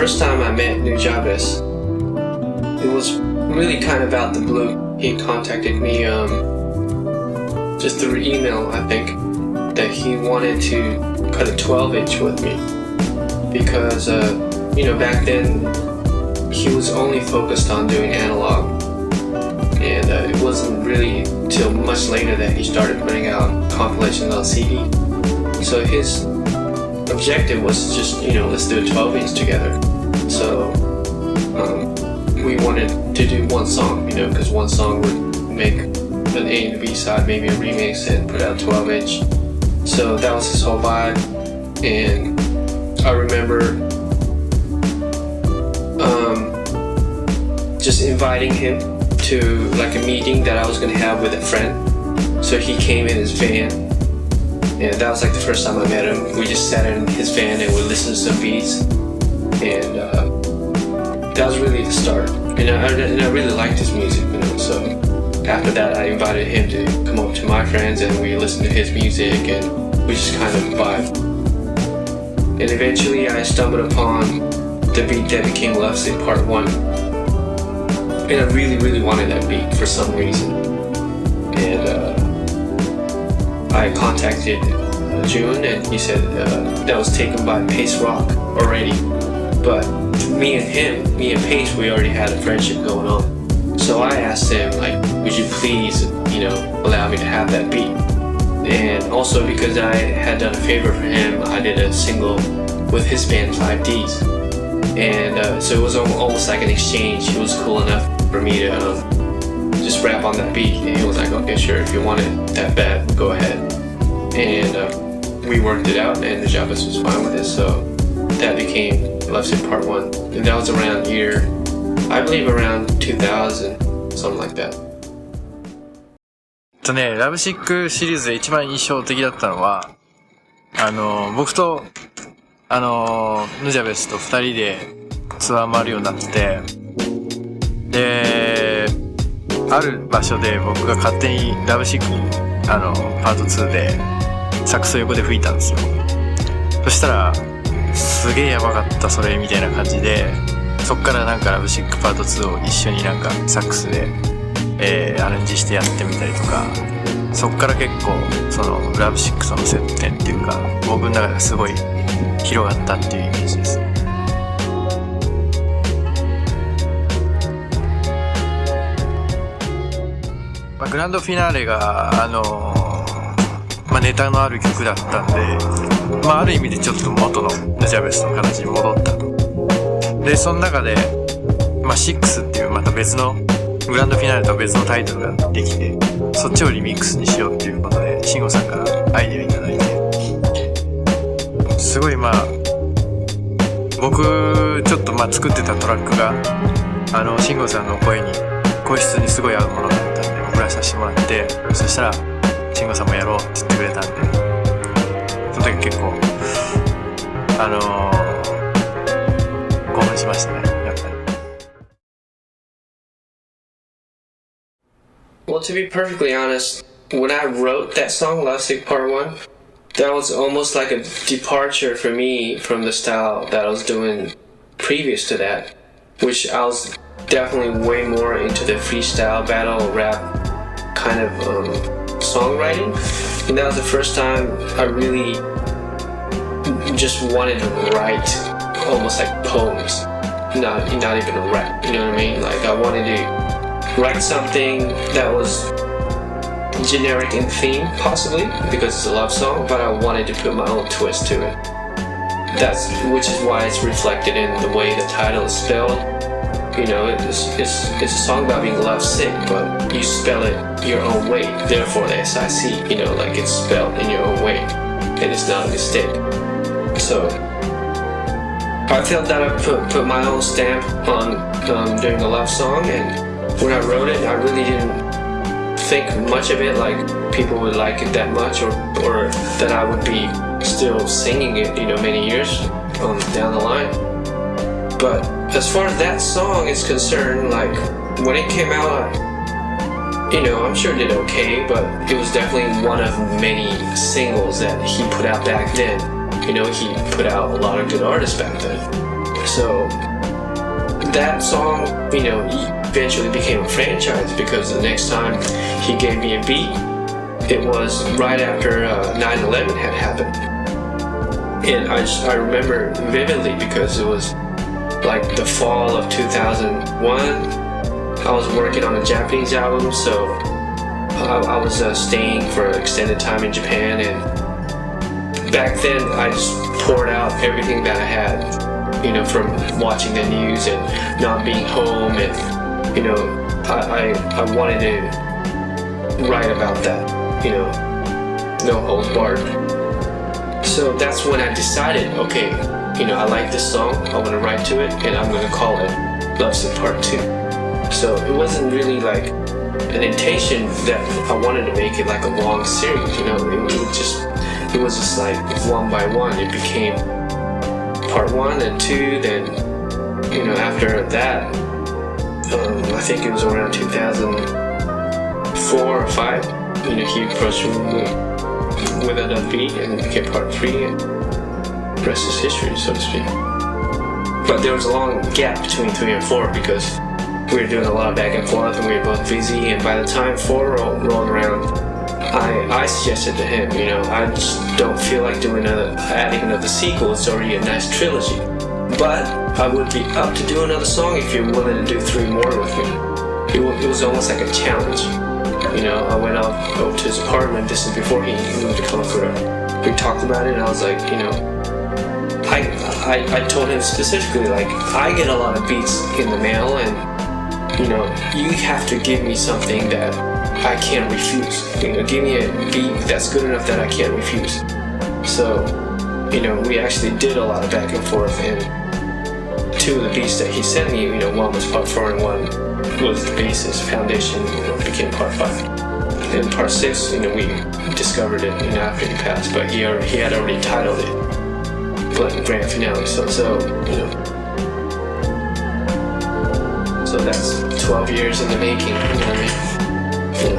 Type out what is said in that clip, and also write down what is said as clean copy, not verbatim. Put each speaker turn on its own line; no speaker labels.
first time I met Nujabes, it was really kind of out the blue. He contacted me just through email, I think, that he wanted to cut a 12-inch with me because, back then he was only focused on doing analog, and it wasn't really till much later that he started putting out compilations on CD. So his objective was just, let's do a 12-inch together. So we wanted to do one song, because one song would make an A and B side, maybe a remix, and put out 12-inch. So that was his whole vibe. And I remember just inviting him to like a meeting that I was going to have with a friend. So he came in his van, and that was like the first time I met him. We just sat in his van and we listened to some beats, and that was really the start. And I really liked his music, so after that I invited him to come up to my friends, and we listened to his music, and we just kind of vibed. And eventually I stumbled upon the beat that became Love Sick Part 1, and I really, really wanted that beat for some reason. And I contacted June, and he said that was taken by Pace Rock already. But me and Pace, we already had a friendship going on. So I asked him, would you please, allow me to have that beat? And also because I had done a favor for him, I did a single with his band 5Ds. And so it was almost like an exchange. He was cool enough for me to just rap on that beat. And he was like, okay, sure, if you want it that bad, go ahead. And we worked it out, and Nujabes was fine with it. So that became Love Sick Part 1. And that was around I believe around 2000, something like that.
ラブシックシリーズで一番印象的だったのは、僕と、ヌジャベスと二人でツアー回るようになって、で、ある場所で僕が勝手にラブシックに、パート2でサックス横で吹いたんですよ。そしたら、すげえやばかったそれみたいな感じで、そっからなんかラブシックパート2を一緒になんかサックスで、アレンジしてやってみたりとか、そっから結構そのラブシックとの接点っていうか、僕の中ですごい広がったっていうイメージです。グランドフィナーレがネタのある曲だったんで、ある意味でちょっと元のヌジャベスの形に戻ったと。でその中で、6っていうまた別のグランドフィナーレと別のタイトルができて、そっちをリミックスにしようっていうことで慎吾さんからアイデアいただいて、すごい僕ちょっと作ってたトラックが慎吾さんの声質にすごい合うものだったんで送らさせてもらって、そしたら慎吾さんもやろうって言ってくれたんで、その時結構興奮しましたね、やっぱり。
Well, to be perfectly honest, when I wrote that song, Love Sick Part 1, that was almost like a departure for me from the style that I was doing previous to that, which I was definitely way more into the freestyle battle rap kind of songwriting. And that was the first time I really just wanted to write almost like poems, not even a rap, you know what I mean? Like I wanted to write something that was generic in theme, possibly because it's a love song, but I wanted to put my own twist to it. Which is why it's reflected in the way the title is spelled. It's a song about being love sick, but you spell it your own way. Therefore, the SIC, like it's spelled in your own way, and it's not a mistake. So I felt that I put my own stamp on doing a love song, and when I wrote it, I really didn't think much of it, like people would like it that much, or that I would be still singing it, many years down the line. But as far as that song is concerned, like when it came out, I'm sure it did okay, but it was definitely one of many singles that he put out back then. He put out a lot of good artists back then. So that song, eventually became a franchise because the next time he gave me a beat, it was right after 9/11 had happened. And I remember vividly because it was like the fall of 2001. I was working on a Japanese album, so I was staying for extended time in Japan, and back then I just poured out everything that I had, from watching the news and not being home, and I wanted to write about that, no holds barred. So that's when I decided, okay, I like this song, I want to write to it, and I'm going to call it Love Sick Part 2. So it wasn't really like an intention that I wanted to make it like a long series, it was just like one by one. It became part 1 and 2, then, after that, I think it was around 2004 or 5, he approached me with an upbeat, and it became part 3, and the rest is history, so to speak. But there was a long gap between 3 and 4 because we were doing a lot of back and forth, and we were both busy, and by the time 4 rolled around, I suggested to him, I just don't feel like adding another sequel. It's already a nice trilogy. But I would be up to do another song if you're willing to do 3 more with me. It was almost like a challenge. I went over to his apartment. This is before he moved to Kamakura. We talked about it, and I was like, I told him specifically, like, I get a lot of beats in the mail, and you have to give me something that I can't refuse. Give me a beat that's good enough that I can't refuse. So, we actually did a lot of back and forth, and 2 of the beats that he sent me, one was part 4 and 1 was the basis, foundation, became part 5. And part 6, we discovered it, after he passed, but he had already titled it Grand Finale. So that's 12 years in the making, you know what I mean? Yeah.